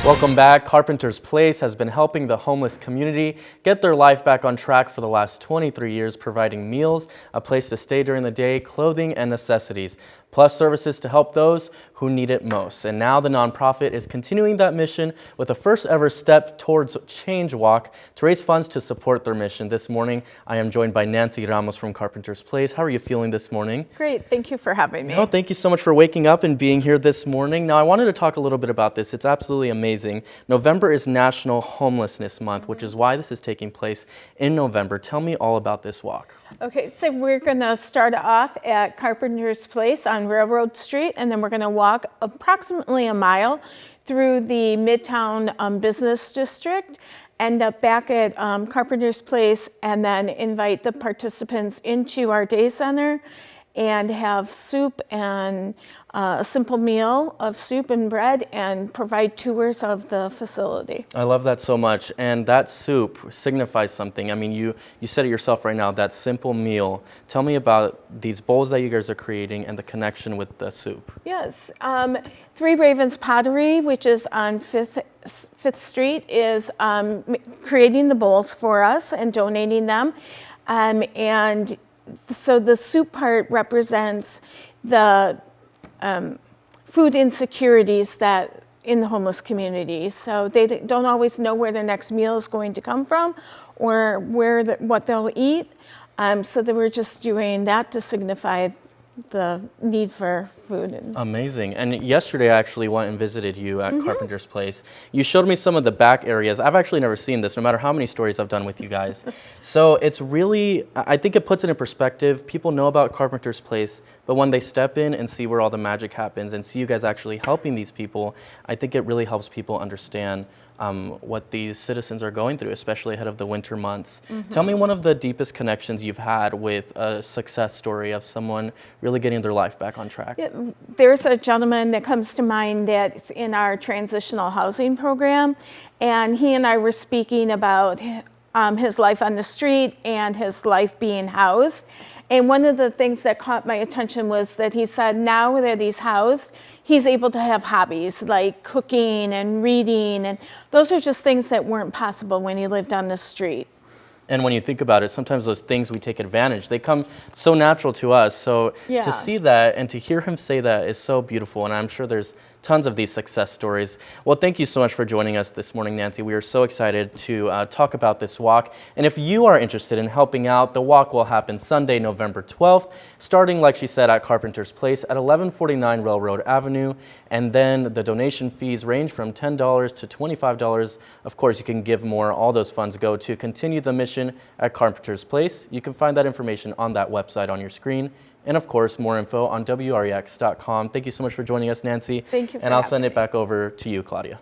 Welcome back. Carpenter's Place has been helping the homeless community get their life back on track for the last 23 years, providing meals, a place to stay during the day, clothing, and necessities, plus services to help those who need it most. And now the nonprofit is continuing that mission with a first ever step towards Change Walk to raise funds to support their mission. This morning, I am joined by Nancy Ramos from Carpenter's Place. How are you feeling this morning? Great. Thank you for having me. No, thank you so much for waking up and being here this morning. Now, I wanted to talk a little bit about this. It's absolutely amazing. November is National Homelessness Month, which is why this is taking place in November. Tell me all about this walk. Okay, so we're going to start off at Carpenter's Place on Railroad Street, and then we're going to walk approximately a mile through the Midtown Business District, end up back at Carpenter's Place, and then invite the participants into our day center and have soup and a simple meal of soup and bread and provide tours of the facility. I love that so much. And that soup signifies something. I mean, you said it yourself right now, that simple meal. Tell me about these bowls that you guys are creating and the connection with the soup. Yes. Three Ravens Pottery, which is on Fifth Street, is creating the bowls for us and donating them. And so the soup part represents the food insecurities that in the homeless community. So they don't always know where their next meal is going to come from or what they'll eat. So they were just doing that to signify the need for food. Amazing. And yesterday I actually went and visited you at Carpenter's Place. You showed me some of the back areas. I've actually never seen this, no matter how many stories I've done with you guys. So it's really, I think it puts it in perspective. People know about Carpenter's Place, but when they step in and see where all the magic happens and see you guys actually helping these people, I think it really helps people understand what these citizens are going through, especially ahead of the winter months. Tell me one of the deepest connections you've had with a success story of someone really getting their life back on track. Yeah, there's a gentleman that comes to mind that's in our transitional housing program, and he and I were speaking about his life on the street and his life being housed. And one of the things that caught my attention was that he said now that he's housed, he's able to have hobbies like cooking and reading. And those are just things that weren't possible when he lived on the street. And when you think about it, sometimes those things we take advantage, they come so natural to us. So to see that and to hear him say that is so beautiful. And I'm sure there's tons of these success stories. Well, thank you so much for joining us this morning, Nancy. We are so excited to talk about this walk. And if you are interested in helping out, the walk will happen Sunday, November 12th, starting, like she said, at Carpenter's Place at 1149 Railroad Avenue. And then the donation fees range from $10 to $25. Of course, you can give more. All those funds go to continue the mission at Carpenter's Place. You can find that information on that website on your screen. And of course, more info on WREX.com. Thank you so much for joining us, Nancy. Thank you for And I'll having send me. it back over to you, Claudia.